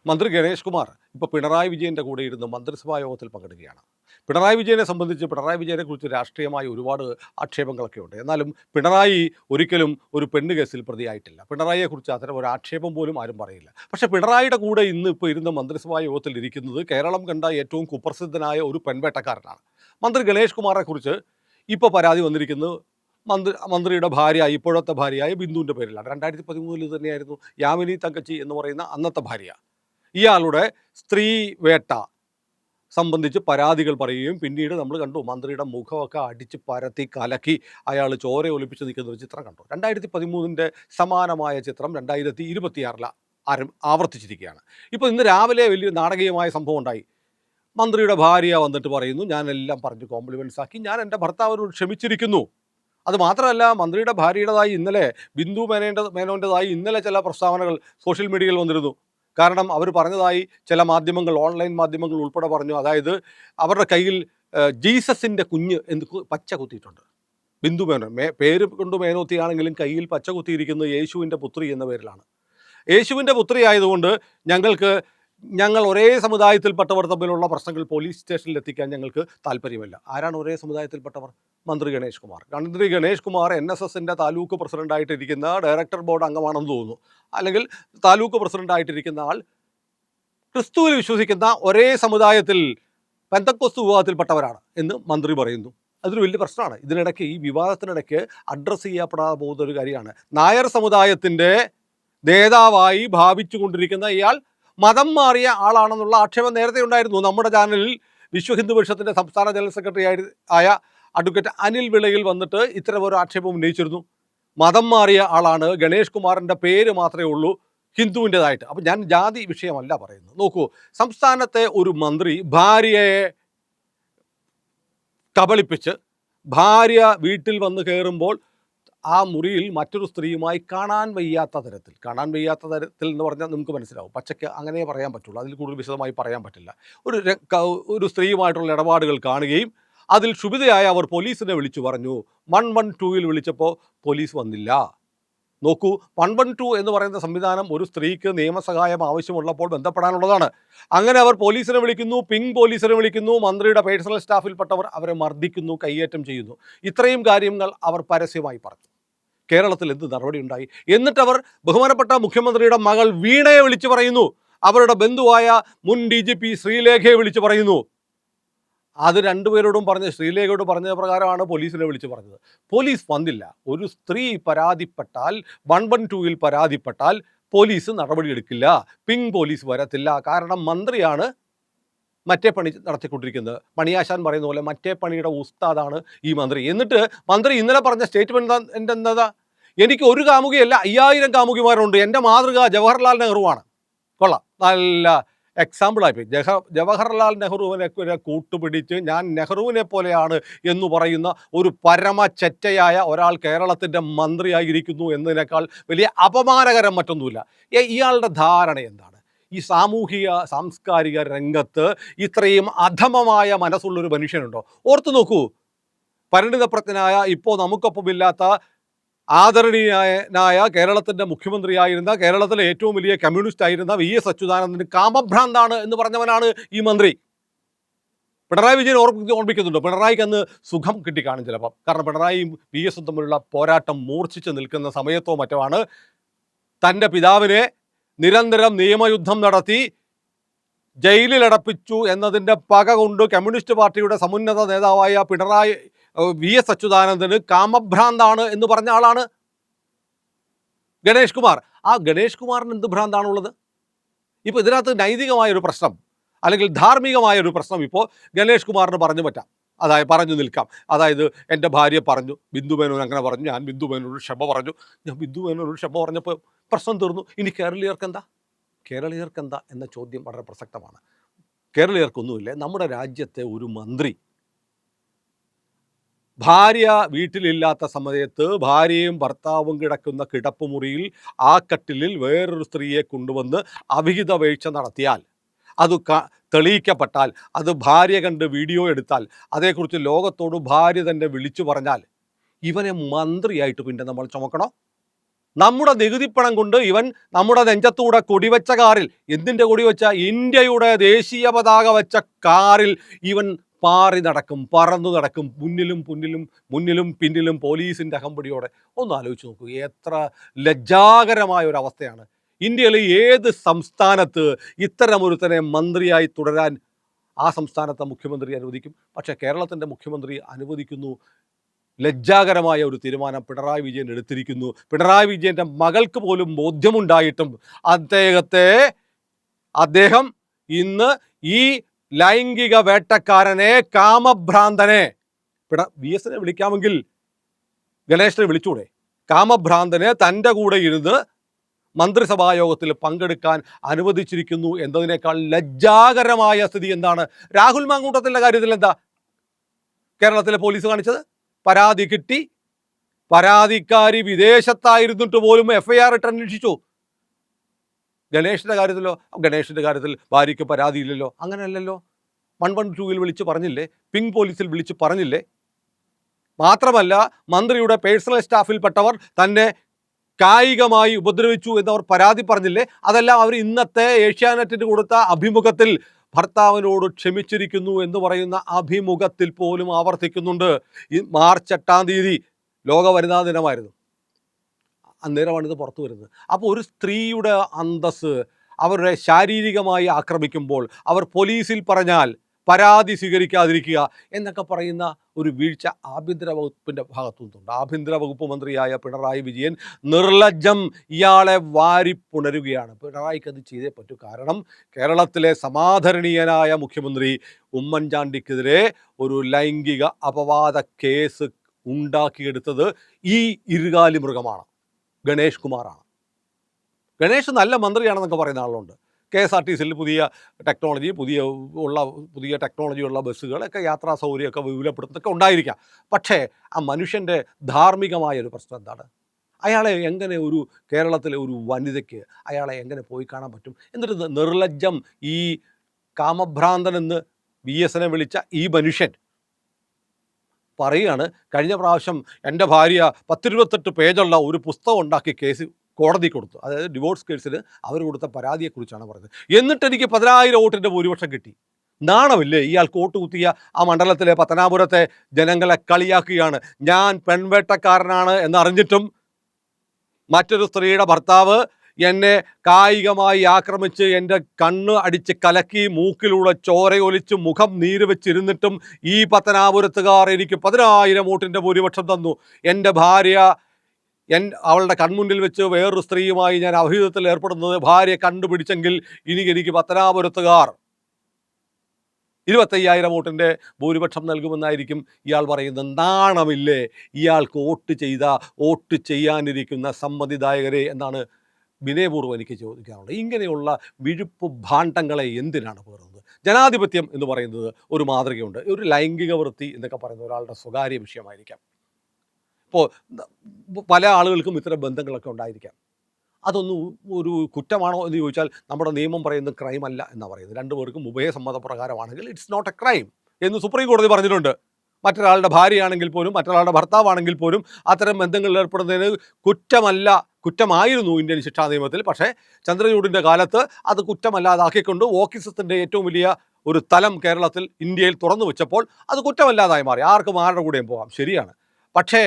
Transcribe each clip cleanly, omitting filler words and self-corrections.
മന്ത്രി ഗണേഷ് കുമാർ ഇപ്പോൾ പിണറായി വിജയൻ്റെ കൂടെ ഇരുന്ന് മന്ത്രിസഭാ യോഗത്തിൽ പങ്കെടുക്കുകയാണ്. പിണറായി വിജയനെ സംബന്ധിച്ച് പിണറായി വിജയനെക്കുറിച്ച് രാഷ്ട്രീയമായി ഒരുപാട് ആക്ഷേപങ്ങളൊക്കെ ഉണ്ട്. എന്നാലും പിണറായി ഒരിക്കലും ഒരു പെണ്ണ് കേസിൽ പ്രതിയായിട്ടില്ല. പിണറായിയെക്കുറിച്ച് അത്തരം ഒരു ആക്ഷേപം പോലും ആരും പറയില്ല. പക്ഷേ പിണറായിയുടെ കൂടെ ഇന്ന് ഇപ്പോൾ ഇരുന്ന് മന്ത്രിസഭാ യോഗത്തിൽ ഇരിക്കുന്നത് കേരളം കണ്ട ഏറ്റവും കുപ്രസിദ്ധനായ ഒരു പെൺവേട്ടക്കാരനാണ്. മന്ത്രി ഗണേഷ് കുമാറിനെക്കുറിച്ച് ഇപ്പോൾ പരാതി വന്നിരിക്കുന്നത് മന്ത്രിയുടെ ഭാര്യ, ഇപ്പോഴത്തെ ഭാര്യയായ ബിന്ദുവിൻ്റെ പേരിലാണ്. 2013 തന്നെയായിരുന്നു യാമിനി തങ്കച്ചി എന്ന് പറയുന്ന അന്നത്തെ ഭാര്യ. ഇയാളുടെ സ്ത്രീ വേട്ട സംബന്ധിച്ച് പരാതികൾ പറയുകയും പിന്നീട് നമ്മൾ കണ്ടു മന്ത്രിയുടെ മുഖമൊക്കെ അടിച്ച് പരത്തി കലക്കി അയാൾ ചോര ഒലിപ്പിച്ച് നിൽക്കുന്ന ഒരു ചിത്രം കണ്ടു. 2013 സമാനമായ ചിത്രം 2026 ആവർത്തിച്ചിരിക്കുകയാണ്. ഇപ്പോൾ ഇന്ന് രാവിലെ വലിയ നാടകീയമായ സംഭവം ഉണ്ടായി. മന്ത്രിയുടെ ഭാര്യ വന്നിട്ട് പറയുന്നു, ഞാനെല്ലാം പറഞ്ഞ് കോംപ്ലിമെൻറ്റ്സ് ആക്കി, ഞാൻ എൻ്റെ ഭർത്താവിനോട് ക്ഷമിച്ചിരിക്കുന്നു. അത് മാത്രമല്ല, മന്ത്രിയുടെ ഭാര്യയുടേതായി ഇന്നലെ ബിന്ദു മേനോൻ്റെതായി ഇന്നലെ ചില പ്രസ്താവനകൾ സോഷ്യൽ മീഡിയയിൽ വന്നിരുന്നു. കാരണം അവർ പറഞ്ഞതായി ചില മാധ്യമങ്ങൾ, ഓൺലൈൻ മാധ്യമങ്ങൾ ഉൾപ്പെടെ പറഞ്ഞു. അതായത് അവരുടെ കയ്യിൽ ജീസസിൻ്റെ കുഞ്ഞ് എന്ന് പച്ച കുത്തിയിട്ടുണ്ട്. ബിന്ദു മേനോൻ പേര് കൊണ്ട് മേനോത്തിയാണെങ്കിലും കയ്യിൽ പച്ച കുത്തിയിരിക്കുന്നത് യേശുവിൻ്റെ പുത്രി എന്ന പേരിലാണ്. യേശുവിൻ്റെ പുത്രി ആയതുകൊണ്ട് ഞങ്ങൾ ഒരേ സമുദായത്തിൽപ്പെട്ടവർ തമ്മിലുള്ള പ്രശ്നങ്ങൾ പോലീസ് സ്റ്റേഷനിൽ എത്തിക്കാൻ ഞങ്ങൾക്ക് താല്പര്യമില്ല. ആരാണ് ഒരേ സമുദായത്തിൽപ്പെട്ടവർ? മന്ത്രി ഗണേഷ് കുമാർ. മന്ത്രി ഗണേഷ് കുമാർ NSSൻ്റെ താലൂക്ക് പ്രസിഡൻ്റായിട്ടിരിക്കുന്ന ഡയറക്ടർ ബോർഡ് അംഗമാണെന്ന് തോന്നുന്നു. അല്ലെങ്കിൽ താലൂക്ക് പ്രസിഡൻ്റായിട്ടിരിക്കുന്ന ആൾ ക്രിസ്തുവിൽ വിശ്വസിക്കുന്ന ഒരേ സമുദായത്തിൽ പെന്തക്കോസ്തു വിഭാഗത്തിൽപ്പെട്ടവരാണ് എന്ന് മന്ത്രി പറയുന്നു. അതൊരു വലിയ പ്രശ്നമാണ്. ഇതിനിടയ്ക്ക്, ഈ വിവാദത്തിനിടയ്ക്ക് അഡ്രസ്സ് ചെയ്യപ്പെടാതെ പോകുന്ന ഒരു കാര്യമാണ്. നായർ സമുദായത്തിൻ്റെ നേതാവായി ഭാവിച്ചു കൊണ്ടിരിക്കുന്ന ഇയാൾ മതം മാറിയ ആളാണെന്നുള്ള ആക്ഷേപം നേരത്തെ ഉണ്ടായിരുന്നു. നമ്മുടെ ചാനലിൽ വിശ്വ ഹിന്ദു പരിഷത്തിൻ്റെ സംസ്ഥാന ജനറൽ സെക്രട്ടറി ആയ അഡ്വക്കേറ്റ് അനിൽ വിളയിൽ വന്നിട്ട് ഇത്തരം ഒരു ആക്ഷേപം ഉന്നയിച്ചിരുന്നു. മതം മാറിയ ആളാണ്, ഗണേഷ് കുമാറിൻ്റെ പേര് മാത്രമേ ഉള്ളൂ ഹിന്ദുവിൻ്റെതായിട്ട്. അപ്പം ഞാൻ ജാതി വിഷയമല്ല പറയുന്നത്. നോക്കൂ, സംസ്ഥാനത്തെ ഒരു മന്ത്രി ഭാര്യയെ കബളിപ്പിച്ച് ഭാര്യ വീട്ടിൽ വന്ന് കയറുമ്പോൾ ആ മുറിയിൽ മറ്റൊരു സ്ത്രീയുമായി കാണാൻ വയ്യാത്ത തരത്തിൽ എന്ന് പറഞ്ഞാൽ നമുക്ക് മനസ്സിലാവും. പച്ചയ്ക്ക് അങ്ങനെ പറയാൻ പറ്റുള്ളൂ, അതിൽ കൂടുതൽ വിശദമായി പറയാൻ പറ്റില്ല. ഒരു സ്ത്രീയുമായിട്ടുള്ള ഇടപാടുകൾ കാണുകയും അതിൽ ക്ഷുഭിതയായ അവർ പോലീസിനെ വിളിച്ചു പറഞ്ഞു. 112 വിളിച്ചപ്പോൾ പോലീസ് വന്നില്ല. നോക്കൂ, 112 എന്ന് പറയുന്ന സംവിധാനം ഒരു സ്ത്രീക്ക് നിയമസഹായം ആവശ്യമുള്ളപ്പോൾ ബന്ധപ്പെടാനുള്ളതാണ്. അങ്ങനെ അവർ പോലീസിനെ വിളിക്കുന്നു, പിങ്ക് പോലീസിനെ വിളിക്കുന്നു, മന്ത്രിയുടെ പേഴ്സണൽ സ്റ്റാഫിൽപ്പെട്ടവർ അവരെ മർദ്ദിക്കുന്നു, കയ്യേറ്റം ചെയ്യുന്നു. ഇത്രയും കാര്യങ്ങൾ അവർ പരസ്യമായി പറഞ്ഞു. കേരളത്തിൽ എന്ത് നടപടി ഉണ്ടായി? എന്നിട്ടവർ ബഹുമാനപ്പെട്ട മുഖ്യമന്ത്രിയുടെ മകൾ വീണയെ വിളിച്ചു പറയുന്നു, അവരുടെ ബന്ധുവായ മുൻ DGP ശ്രീലേഖയെ വിളിച്ചു പറയുന്നു. അത് രണ്ടുപേരോടും പറഞ്ഞ് ശ്രീലേഖയോട് പറഞ്ഞ പ്രകാരമാണ് പോലീസിനെ വിളിച്ചു പറഞ്ഞത്. പോലീസ് വന്നില്ല. ഒരു സ്ത്രീ പരാതിപ്പെട്ടാൽ, 112 പരാതിപ്പെട്ടാൽ പോലീസ് നടപടിയെടുക്കില്ല, പിങ്ക് പോലീസ് വരത്തില്ല. കാരണം മന്ത്രിയാണ് മറ്റേ പണി നടത്തിക്കൊണ്ടിരിക്കുന്നത്. മണിയാശാൻ പറയുന്ന പോലെ മറ്റേ പണിയുടെ ഉസ്താദാണ് ഈ മന്ത്രി. എന്നിട്ട് മന്ത്രി ഇന്നലെ പറഞ്ഞ സ്റ്റേറ്റ്മെന്റ് എന്താ? എനിക്ക് ഒരു കാമുകിയല്ല, 5000 കാമുകിമാരുണ്ട്. എൻ്റെ മാതൃക ജവഹർലാൽ നെഹ്റുവാണ്. കൊള്ളാം, നല്ല എക്സാമ്പിളായിപ്പോയി. ജവഹർലാൽ നെഹ്റുവിനെ കൂട്ടുപിടിച്ച് ഞാൻ നെഹ്റുവിനെ പോലെയാണ് എന്ന് പറയുന്ന ഒരു പരമചെറ്റയായ ഒരാൾ കേരളത്തിൻ്റെ മന്ത്രിയായിരിക്കുന്നു എന്നതിനേക്കാൾ വലിയ അപമാനകരം മറ്റൊന്നുമില്ല. ഇയാളുടെ ധാരണ എന്താണ്? ഈ സാമൂഹിക സാംസ്കാരിക രംഗത്ത് ഇത്രയും അധമമായ മനസ്സുള്ളൊരു മനുഷ്യനുണ്ടോ? ഓർത്തു നോക്കൂ, പരിണിതപ്രജ്ഞനായ, ഇപ്പോൾ നമുക്കൊപ്പമില്ലാത്ത ആദരണീയനായ കേരളത്തിൻ്റെ മുഖ്യമന്ത്രിയായിരുന്ന, കേരളത്തിലെ ഏറ്റവും വലിയ കമ്മ്യൂണിസ്റ്റ് ആയിരുന്ന VS അച്യുതാനന്ദന് കാമഭ്രാന്താണ് എന്ന് പറഞ്ഞവനാണ് ഈ മന്ത്രി. പിണറായി വിജയൻ ഓർമ്മിക്കുന്നുണ്ടോ? പിണറായിക്ക് അന്ന് സുഖം കിട്ടിക്കാണും ചിലപ്പം. കാരണം പിണറായിയും VS തമ്മിലുള്ള പോരാട്ടം മൂർച്ഛിച്ച് നിൽക്കുന്ന സമയത്തോ മറ്റോ ആണ് തൻ്റെ പിതാവിനെ നിരന്തരം നിയമയുദ്ധം നടത്തി ജയിലിലടപ്പിച്ചു എന്നതിൻ്റെ പക കൊണ്ട് കമ്മ്യൂണിസ്റ്റ് പാർട്ടിയുടെ സമുന്നത നേതാവായ VS അച്യുതാനന്ദന് കാമഭ്രാന്താണ് എന്ന് പറഞ്ഞ ആളാണ് ഗണേഷ് കുമാർ. ആ ഗണേഷ് കുമാറിന് എന്ത് ഭ്രാന്താണുള്ളത്? ഇപ്പോൾ ഇതിനകത്ത് നൈതികമായൊരു പ്രശ്നം അല്ലെങ്കിൽ ധാർമ്മികമായൊരു പ്രശ്നം ഇപ്പോൾ ഗണേഷ് കുമാറിന് പറഞ്ഞു നിൽക്കാം. അതായത് എൻ്റെ ഭാര്യ പറഞ്ഞു, ബിന്ദു മേനോൻ അങ്ങനെ പറഞ്ഞു, ഞാൻ ബിന്ദു മേനോനോട് ക്ഷമ പറഞ്ഞു. ഞാൻ ബിന്ദു മേനോനോട് ക്ഷമ പറഞ്ഞപ്പോൾ പ്രശ്നം തീർന്നു. ഇനി കേരളീയർക്ക് എന്താ എന്ന ചോദ്യം വളരെ പ്രസക്തമാണ്. കേരളീയർക്കൊന്നുമില്ല. നമ്മുടെ രാജ്യത്തെ ഒരു മന്ത്രി ഭാര്യ വീട്ടിലില്ലാത്ത സമയത്ത് ഭാര്യയും ഭർത്താവും കിടക്കുന്ന കിടപ്പുമുറിയിൽ ആ കട്ടിലിൽ വേറൊരു സ്ത്രീയെ കൊണ്ടുവന്ന് അവിഹിത വീഴ്ച നടത്തിയാൽ, അത് തെളിയിക്കപ്പെട്ടാൽ, അത് ഭാര്യ കണ്ട് വീഡിയോ എടുത്താൽ, അതേക്കുറിച്ച് ലോകത്തോട് ഭാര്യ തന്നെ വിളിച്ചു പറഞ്ഞാൽ, ഇവനെ മന്ത്രിയായിട്ട് പിന്നെ നമ്മൾ ചുമക്കണോ? നമ്മുടെ നികുതിപ്പണം കൊണ്ട് ഇവൻ നമ്മുടെ നെഞ്ചത്തൂടെ കൊടിവെച്ച കാറിൽ, എന്തിൻ്റെ കൊടിവെച്ച, ഇന്ത്യയുടെ ദേശീയ പതാക വെച്ച കാറിൽ ഇവൻ പാറി നടക്കും, പറന്നു നടക്കും, മുന്നിലും പിന്നിലും പോലീസിൻ്റെ അകമ്പടിയോടെ. ഒന്ന് ആലോചിച്ച് നോക്കൂ, എത്ര ലജ്ജാകരമായ ഒരു അവസ്ഥയാണ്. ഇന്ത്യയിലെ ഏത് സംസ്ഥാനത്ത് ഇത്തരമൊരുത്തനെ മന്ത്രിയായി തുടരാൻ ആ സംസ്ഥാനത്തെ മുഖ്യമന്ത്രി അനുവദിക്കും? പക്ഷേ കേരളത്തിൻ്റെ മുഖ്യമന്ത്രി അനുവദിക്കുന്നു. ലജ്ജാകരമായ ഒരു തീരുമാനം പിണറായി വിജയൻ എടുത്തിരിക്കുന്നു. പിണറായി വിജയൻ്റെ മകൾക്ക് പോലും ബോധ്യമുണ്ടായിട്ടും അദ്ദേഹം ഇന്ന് ഈ ലൈംഗിക വേട്ടക്കാരനെ, കാമഭ്രാന്തനെ, VS വിളിക്കാമെങ്കിൽ ഗണേശനെ വിളിച്ചൂടെ? കാമഭ്രാന്തനെ തൻ്റെ കൂടെ ഇരുന്ന് മന്ത്രിസഭാ യോഗത്തിൽ പങ്കെടുക്കാൻ അനുവദിച്ചിരിക്കുന്നു എന്നതിനേക്കാൾ ലജ്ജാകരമായ സ്ഥിതി എന്താണ്? രാഹുൽ മാങ്കൂട്ടത്തിൻ്റെ കാര്യത്തിൽ എന്താ കേരളത്തിലെ പോലീസ് കാണിച്ചത്? പരാതി കിട്ടി, പരാതിക്കാരി വിദേശത്തായിരുന്നിട്ട് പോലും FIR ഇട്ട് അന്വേഷിച്ചു. ഗണേഷിൻ്റെ കാര്യത്തിൽ ഭാര്യയ്ക്ക് പരാതിയില്ലല്ലോ. അങ്ങനെയല്ലല്ലോ. 112 വിളിച്ച് പറഞ്ഞില്ലേ? പിങ്ക് പോലീസിൽ വിളിച്ച് പറഞ്ഞില്ലേ? മാത്രമല്ല, മന്ത്രിയുടെ പേഴ്സണൽ സ്റ്റാഫിൽപ്പെട്ടവർ തന്നെ കായികമായി ഉപദ്രവിച്ചു എന്നവർ പരാതി പറഞ്ഞില്ലേ? അതെല്ലാം അവർ ഇന്നത്തെ ഏഷ്യാനെറ്റിന് കൊടുത്ത അഭിമുഖത്തിൽ ഭർത്താവിനോട് ക്ഷമിച്ചിരിക്കുന്നു എന്ന് പറയുന്ന അഭിമുഖത്തിൽ പോലും ആവർത്തിക്കുന്നുണ്ട്. ഈ മാർച്ച് 8-ാം തീയതി ലോക വനിതാ ദിനമായിരുന്നു. അന്നേരമാണ് ഇത് പുറത്തു വരുന്നത്. അപ്പോൾ ഒരു സ്ത്രീയുടെ അന്തസ്സ് അവരുടെ ശാരീരികമായി ആക്രമിക്കുമ്പോൾ അവർ പോലീസിൽ പറഞ്ഞാൽ പരാതി സ്വീകരിക്കാതിരിക്കുക എന്നൊക്കെ പറയുന്ന ഒരു വീഴ്ച ആഭ്യന്തര വകുപ്പിൻ്റെ ഭാഗത്തു നിന്നുണ്ട്. ആഭ്യന്തര വകുപ്പ് മന്ത്രിയായ പിണറായി വിജയൻ നിർലജ്ജം ഇയാളെ വാരിപ്പുണരുകയാണ്. പിണറായിക്ക് അത് ചെയ്തേ പറ്റൂ. കാരണം കേരളത്തിലെ സമാദരണീയനായ മുഖ്യമന്ത്രി ഉമ്മൻചാണ്ടിക്കെതിരെ ഒരു ലൈംഗിക അപവാദ കേസ് ഉണ്ടാക്കിയെടുത്തത് ഈ ഇരുകാലി മൃഗമാണ്, ഗണേഷ് കുമാറാണ്. ഗണേഷ് നല്ല മന്ത്രിയാണെന്നൊക്കെ പറയുന്ന ആളുണ്ട്. KSRTCയിൽ പുതിയ ടെക്നോളജിയുള്ള ബസ്സുകളൊക്കെ യാത്രാ സൗകര്യമൊക്കെ വിപുലപ്പെടുത്തുന്നതൊക്കെ ഉണ്ടായിരിക്കാം. പക്ഷേ ആ മനുഷ്യൻ്റെ ധാർമ്മികമായൊരു പ്രശ്നം എന്താണ്? അയാളെ എങ്ങനെ കേരളത്തിലെ ഒരു വനിതയ്ക്ക് അയാളെ എങ്ങനെ പോയി കാണാൻ പറ്റും? എന്നിട്ട് നിർലജ്ജം ഈ കാമഭ്രാന്തനെന്ന് VS വിളിച്ച ഈ മനുഷ്യൻ പറയുകയാണ്, കഴിഞ്ഞ പ്രാവശ്യം എൻ്റെ ഭാര്യ 10-28 പേജുള്ള ഒരു പുസ്തകം ഉണ്ടാക്കി കേസ് കോടതി കൊടുത്തു. അതായത് ഡിവോഴ്സ് കേസിന് അവർ കൊടുത്ത പരാതിയെക്കുറിച്ചാണ് പറഞ്ഞത്. എന്നിട്ട് എനിക്ക് 10,000 വോട്ടിൻ്റെ ഭൂരിപക്ഷം കിട്ടി. നാണമില്ലേ ഇയാൾക്ക്? വോട്ട് കുത്തിയ ആ മണ്ഡലത്തിലെ പത്തനാപുരത്തെ ജനങ്ങളെ കളിയാക്കുകയാണ്. ഞാൻ പെൺവേട്ടക്കാരനാണ് എന്നറിഞ്ഞിട്ടും മറ്റൊരു സ്ത്രീയുടെ ഭർത്താവ് എന്നെ കായികമായി ആക്രമിച്ച് എൻ്റെ കണ്ണ് അടിച്ച് കലക്കി, മൂക്കിലൂടെ ചോരയൊലിച്ച് മുഖം നീര് വെച്ചിരുന്നിട്ടും ഈ പത്തനാപുരത്തുകാർ എനിക്ക് 10,000 വോട്ടിൻ്റെ ഭൂരിപക്ഷം തന്നു. എൻ്റെ ഭാര്യ അവളുടെ കൺമുന്നിൽ വെച്ച് വേറൊരു സ്ത്രീയുമായി ഞാൻ അഭിഹിതത്തിൽ ഏർപ്പെടുന്നത് ഭാര്യ കണ്ടുപിടിച്ചെങ്കിൽ എനിക്ക് പത്തനാപുരത്തുകാർ 25,000 വോട്ടിൻ്റെ ഭൂരിപക്ഷം നൽകുമെന്നായിരിക്കും ഇയാൾ പറയുന്നത്. നാണമില്ലേ ഇയാൾക്ക്? വോട്ട് ചെയ്യാനിരിക്കുന്ന സമ്മതിദായകരെ എന്നാണ് വിനയപൂർവ്വം എനിക്ക് ചോദിക്കാറുള്ളത്. ഇങ്ങനെയുള്ള വിഴുപ്പ് ഭാണ്ഡങ്ങളെ എന്തിനാണ് പേറുന്നത്? ജനാധിപത്യം എന്ന് പറയുന്നത് ഒരു മാതൃകയുണ്ട്. ഒരു ലൈംഗിക വൃത്തി എന്നൊക്കെ പറയുന്ന ഒരാളുടെ സ്വകാര്യ വിഷയമായിരിക്കാം. ഇപ്പോൾ പല ആളുകൾക്കും ഇത്തരം ബന്ധങ്ങളൊക്കെ ഉണ്ടായിരിക്കാം. അതൊന്നും ഒരു കുറ്റമാണോ എന്ന് ചോദിച്ചാൽ നമ്മുടെ നിയമം പറയുന്നത് ക്രൈം അല്ല എന്നാണ് പറയുന്നത്. രണ്ടുപേർക്കും ഉഭയസമ്മതപ്രകാരമാണെങ്കിൽ ഇറ്റ്സ് നോട്ട് എ ക്രൈം എന്ന് സുപ്രീം കോടതി പറഞ്ഞിട്ടുണ്ട്. മറ്റൊരാളുടെ ഭാര്യയാണെങ്കിൽ പോലും മറ്റൊരാളുടെ ഭർത്താവാണെങ്കിൽ പോലും അത്തരം ബന്ധങ്ങളിൽ ഏർപ്പെടുന്നതിന് കുറ്റമായിരുന്നു ഇന്ത്യൻ ശിക്ഷാ നിയമത്തിൽ. പക്ഷേ ചന്ദ്രചൂഡിൻ്റെ കാലത്ത് അത് കുറ്റമല്ലാതാക്കിക്കൊണ്ട് വോക്കിസത്തിൻ്റെ ഏറ്റവും വലിയ ഒരു തലം ഇന്ത്യയിൽ തുറന്നു വെച്ചപ്പോൾ അത് കുറ്റമല്ലാതായി മാറി. ആർക്കും ആരുടെ കൂടെയും പോകാം, ശരിയാണ്. പക്ഷേ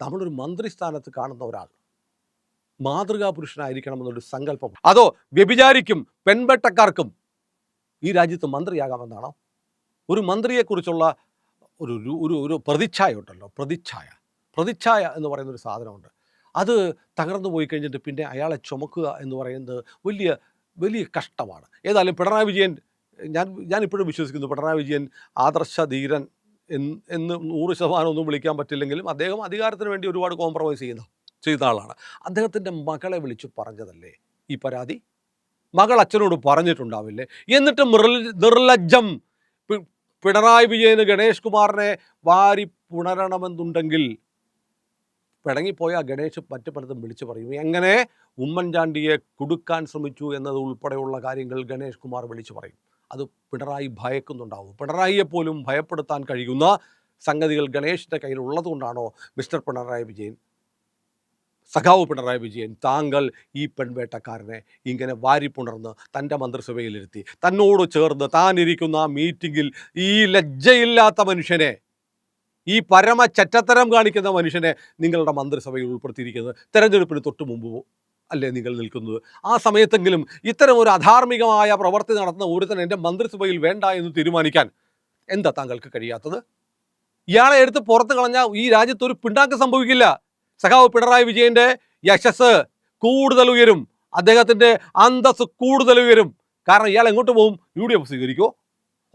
നമ്മളൊരു മന്ത്രിസ്ഥാനത്ത് കാണുന്ന ഒരാൾ മാതൃകാ പുരുഷനായിരിക്കണമെന്നൊരു സങ്കല്പം, അതോ വ്യഭിചാരിക്കും പെൺവെട്ടക്കാർക്കും ഈ രാജ്യത്ത് മന്ത്രിയാകാമെന്നാണോ? ഒരു മന്ത്രിയെക്കുറിച്ചുള്ള ഒരു പ്രതിച്ഛായ ഉണ്ടല്ലോ, പ്രതിച്ഛായ എന്ന് പറയുന്നൊരു സാധനമുണ്ട്. അത് തകർന്നു പോയി കഴിഞ്ഞിട്ട് പിന്നെ അയാളെ ചുമക്കുക എന്ന് പറയുന്നത് വലിയ വലിയ കഷ്ടമാണ്. ഏതായാലും പിണറായി വിജയൻ, ഞാൻ ഇപ്പോഴും വിശ്വസിക്കുന്നു പിണറായി വിജയൻ ആദർശധീരൻ എന്ന് 100% ഒന്നും വിളിക്കാൻ പറ്റില്ലെങ്കിലും അദ്ദേഹം അധികാരത്തിന് വേണ്ടി ഒരുപാട് കോംപ്രമൈസ് ചെയ്ത ആളാണ്. അദ്ദേഹത്തിൻ്റെ മകളെ വിളിച്ച് പറഞ്ഞതല്ലേ ഈ പരാതി? മകൾ അച്ഛനോട് പറഞ്ഞിട്ടുണ്ടാവില്ലേ? എന്നിട്ട് നിർലജ്ജം പിണറായി വിജയന് ഗണേഷ് കുമാറിനെ വാരി പുണരണമെന്നുണ്ടെങ്കിൽ പിണങ്ങിപ്പോയ ഗണേഷ് മറ്റു പലതും വിളിച്ചു പറയും. എങ്ങനെ ഉമ്മൻചാണ്ടിയെ കുടുക്കാൻ ശ്രമിച്ചു എന്നത് ഉൾപ്പെടെയുള്ള കാര്യങ്ങൾ ഗണേഷ് കുമാർ വിളിച്ചു പറയും. അത് പിണറായി ഭയക്കുന്നുണ്ടാവും. പിണറായിയെ പോലും ഭയപ്പെടുത്താൻ കഴിയുന്ന സംഗതികൾ ഗണേഷിൻ്റെ കയ്യിൽ ഉള്ളതുകൊണ്ടാണോ മിസ്റ്റർ പിണറായി വിജയൻ സഖാവ് പിണറായി വിജയൻ, താങ്കൾ ഈ പെൺവേട്ടക്കാരനെ ഇങ്ങനെ വാരിപ്പുണർന്ന് തൻ്റെ മന്ത്രിസഭയിലിരുത്തി തന്നോട് ചേർന്ന് താനിരിക്കുന്ന ആ മീറ്റിങ്ങിൽ ഈ ലജ്ജയില്ലാത്ത മനുഷ്യനെ, ഈ പരമ ചറ്റത്തരം കാണിക്കുന്ന മനുഷ്യനെ നിങ്ങളുടെ മന്ത്രിസഭയിൽ ഉൾപ്പെടുത്തിയിരിക്കുന്നത് തെരഞ്ഞെടുപ്പിന് തൊട്ട് മുമ്പ് അല്ലേ നിങ്ങൾ നിൽക്കുന്നത്? ആ സമയത്തെങ്കിലും ഇത്തരം ഒരു അധാർമികമായ പ്രവൃത്തി നടത്തുന്ന ഒരുത്തൻ എൻ്റെ മന്ത്രിസഭയിൽ വേണ്ട എന്ന് തീരുമാനിക്കാൻ എന്താ താങ്കൾക്ക് കഴിയാത്തത്? ഇയാളെ എടുത്ത് പുറത്ത് കളഞ്ഞാൽ ഈ രാജ്യത്ത് ഒരു പിണ്ണാക്ക് സംഭവിക്കില്ല. സഖാവ് പിണറായി വിജയന്റെ യശസ് കൂടുതൽ ഉയരും, അദ്ദേഹത്തിന്റെ അന്തസ് കൂടുതൽ ഉയരും. കാരണം ഇയാൾ എങ്ങോട്ട് പോകും? UDF സ്വീകരിക്കുമോ?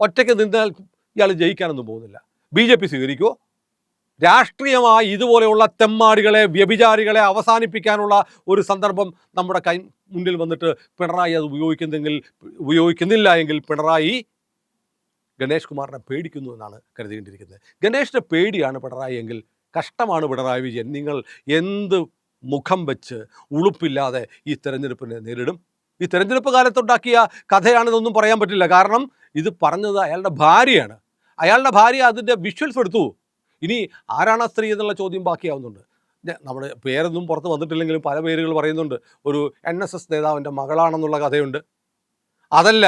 ഒറ്റയ്ക്ക് നിന്നാൽ ഇയാൾ ജയിക്കാനൊന്നും പോകുന്നില്ല. BJP സ്വീകരിക്കുമോ? രാഷ്ട്രീയമായി ഇതുപോലെയുള്ള തെമ്മാടികളെ, വ്യഭിചാരികളെ അവസാനിപ്പിക്കാനുള്ള ഒരു സന്ദർഭം നമ്മുടെ മുന്നിൽ വന്നിട്ട് പിണറായി അത് ഉപയോഗിക്കുന്നില്ല എങ്കിൽ പിണറായി ഗണേഷ് കുമാറിനെ പേടിക്കുന്നു എന്നാണ് കരുതിക്കൊണ്ടിരിക്കുന്നത്. ഗണേഷിൻ്റെ പേടിയാണ് പിണറായി എങ്കിൽ കഷ്ടമാണ് പിണറായി വിജയൻ. നിങ്ങൾ എന്ത് മുഖം വെച്ച് ഉളുപ്പില്ലാതെ ഈ തെരഞ്ഞെടുപ്പിനെ നേരിടും? ഈ തെരഞ്ഞെടുപ്പ് കാലത്തുണ്ടാക്കിയ കഥയാണെന്നൊന്നും പറയാൻ പറ്റില്ല. കാരണം ഇത് പറഞ്ഞത് അയാളുടെ ഭാര്യയാണ്. അയാളുടെ ഭാര്യ അതിൻ്റെ വിഷ്വൽസ് എടുത്തു. ഇനി ആരാണ് ആ സ്ത്രീ എന്നുള്ള ചോദ്യം ബാക്കിയാവുന്നുണ്ട്. നമ്മുടെ പേരൊന്നും പുറത്ത് വന്നിട്ടില്ലെങ്കിലും പല പേരുകൾ പറയുന്നുണ്ട്. ഒരു NSS നേതാവിൻ്റെ മകളാണെന്നുള്ള കഥയുണ്ട്. അതല്ല,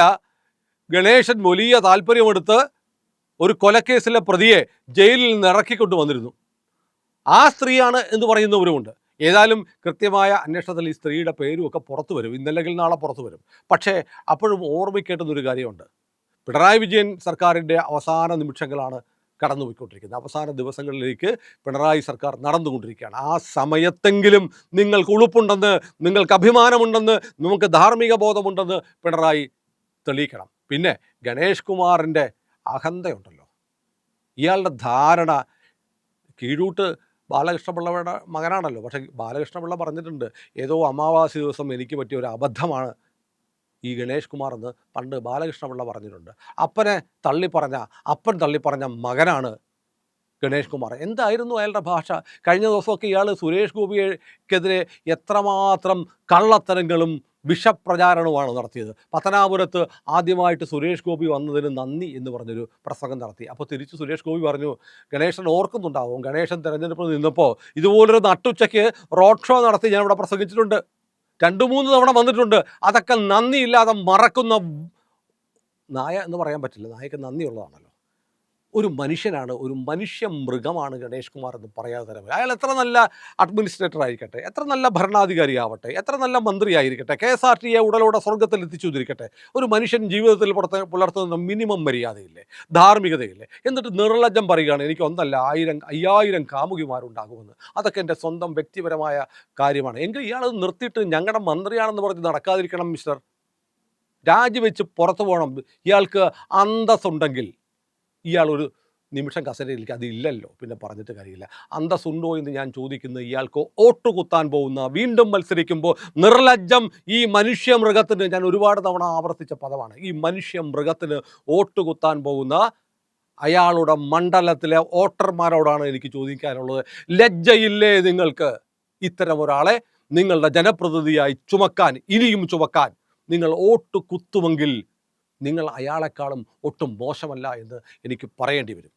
ഗണേശൻ വലിയ താല്പര്യമെടുത്ത് ഒരു കൊലക്കേസിലെ പ്രതിയെ ജയിലിൽ നിന്ന് ഇറക്കിക്കൊണ്ട് വന്നിരുന്നു. ആ സ്ത്രീയാണ് എന്ന് പറയുന്നവരുമുണ്ട്. ഏതായാലും കൃത്യമായ അന്വേഷണത്തിൽ ഈ സ്ത്രീയുടെ പേരും ഒക്കെ പുറത്തു വരും, ഇന്നല്ലെങ്കിൽ നാളെ പുറത്തു വരും. പക്ഷേ അപ്പോഴും ഓർമ്മിക്കേണ്ടുന്നൊരു കാര്യമുണ്ട്. പിണറായി വിജയൻ സർക്കാരിൻ്റെ അവസാന നിമിഷങ്ങളാണ് കടന്നുപോയിക്കൊണ്ടിരിക്കുന്നത്. അവസാന ദിവസങ്ങളിലേക്ക് പിണറായി സർക്കാർ നടന്നുകൊണ്ടിരിക്കുകയാണ്. ആ സമയത്തെങ്കിലും നിങ്ങൾക്ക് ഉളുപ്പുണ്ടെന്ന്, നിങ്ങൾക്ക് അഭിമാനമുണ്ടെന്ന്, നമുക്ക് ധാർമ്മിക ബോധമുണ്ടെന്ന് പിണറായി തെളിയിക്കണം. പിന്നെ ഗണേഷ് കുമാറിൻ്റെ അഹന്തയുണ്ടല്ലോ, ഇയാളുടെ ധാരണ കീഴൂട്ട് ബാലകൃഷ്ണപിള്ളയുടെ മകനാണല്ലോ. പക്ഷേ ബാലകൃഷ്ണപിള്ള പറഞ്ഞിട്ടുണ്ട്, ഏതോ അമാവാസി ദിവസം എനിക്ക് പറ്റിയ ഒരു അബദ്ധമാണ് ഈ ഗണേഷ് കുമാർ എന്ന് പണ്ട് ബാലകൃഷ്ണപിള്ള പറഞ്ഞിട്ടുണ്ട്. അപ്പൻ തള്ളിപ്പറഞ്ഞ മകനാണ് ഗണേഷ് കുമാർ. എന്തായിരുന്നു അയാളുടെ ഭാഷ? കഴിഞ്ഞ ദിവസമൊക്കെ ഇയാൾ സുരേഷ് ഗോപിക്കെതിരെ എത്രമാത്രം കള്ളത്തരങ്ങളും വിഷപ്രചാരണവുമാണ് നടത്തിയത്. പത്തനാപുരത്ത് ആദ്യമായിട്ട് സുരേഷ് ഗോപി വന്നതിന് നന്ദി എന്ന് പറഞ്ഞൊരു പ്രസംഗം നടത്തി. അപ്പോൾ തിരിച്ച് സുരേഷ് ഗോപി പറഞ്ഞു, ഗണേശൻ ഓർക്കുന്നുണ്ടാവും, ഗണേശൻ തെരഞ്ഞെടുപ്പിൽ നിന്നപ്പോൾ ഇതുപോലൊരു നട്ടുച്ചയ്ക്ക് റോഡ് ഷോ നടത്തി ഞാൻ ഇവിടെ പ്രസംഗിച്ചിട്ടുണ്ട്, 2-3 തവണ വന്നിട്ടുണ്ട്. അതൊക്കെ നന്ദിയില്ലാതെ മറക്കുന്ന നായ എന്ന് പറയാൻ പറ്റില്ല, നായക്ക് നന്ദിയുള്ളതാണല്ലോ. ഒരു മനുഷ്യനാണ്, ഒരു മനുഷ്യ മൃഗമാണ് ഗണേഷ് കുമാർ എന്ന് പറയാതെ തരാം. അയാൾ എത്ര നല്ല അഡ്മിനിസ്ട്രേറ്റർ ആയിരിക്കട്ടെ, എത്ര നല്ല ഭരണാധികാരി ആവട്ടെ, എത്ര നല്ല മന്ത്രി ആയിരിക്കട്ടെ, KSRTയെ ഉടലോടെ സ്വർഗത്തിൽ എത്തിച്ചുതിരിക്കട്ടെ, ഒരു മനുഷ്യൻ ജീവിതത്തിൽ പുലർത്തുന്ന മിനിമം മര്യാദയില്ലേ, ധാർമ്മികതയില്ലേ? എന്നിട്ട് നിർലജ്ജം പറയുകയാണ് എനിക്ക് 5000 കാമുകിമാരുണ്ടാകുമെന്ന്. അതൊക്കെ എൻ്റെ സ്വന്തം വ്യക്തിപരമായ കാര്യമാണ്. എങ്കിൽ ഇയാളത് നിർത്തിയിട്ട് ഞങ്ങളുടെ മന്ത്രിയാണെന്ന് പറഞ്ഞ് നടക്കാതിരിക്കണം മിസ്റ്റർ. രാജിവെച്ച് പുറത്തു പോകണം. ഇയാൾക്ക് അന്തസ്സുണ്ടെങ്കിൽ ഇയാൾ ഒരു നിമിഷം കസേരയിലേക്ക് അതില്ലല്ലോ, പിന്നെ പറഞ്ഞിട്ട് കാര്യമില്ല. അന്തസ്സുണ്ടോ എന്ന് ഞാൻ ചോദിക്കുന്നത് ഇയാൾക്ക് വോട്ട് കുത്താൻ പോകുന്ന, വീണ്ടും മത്സരിക്കുമ്പോൾ നിർലജ്ജം ഈ മനുഷ്യ മൃഗത്തിന്, ഞാൻ ഒരുപാട് തവണ ആവർത്തിച്ച പദമാണ്, ഈ മനുഷ്യ മൃഗത്തിന് വോട്ട് കുത്താൻ പോകുന്ന അയാളുടെ മണ്ഡലത്തിലെ വോട്ടർമാരോടാണ് എനിക്ക് ചോദിക്കാനുള്ളത്. ലജ്ജയില്ലേ നിങ്ങൾക്ക് ഇത്തരം ഒരാളെ നിങ്ങളുടെ ജനപ്രതിനിധിയായി ചുമക്കാൻ, ഇനിയും ചുമക്കാൻ? നിങ്ങൾ വോട്ട് കുത്തുമെങ്കിൽ നിങ്ങൾ അയാളെക്കാളും ഒട്ടും മോശമല്ല എന്ന് എനിക്ക് പറയേണ്ടി വരും.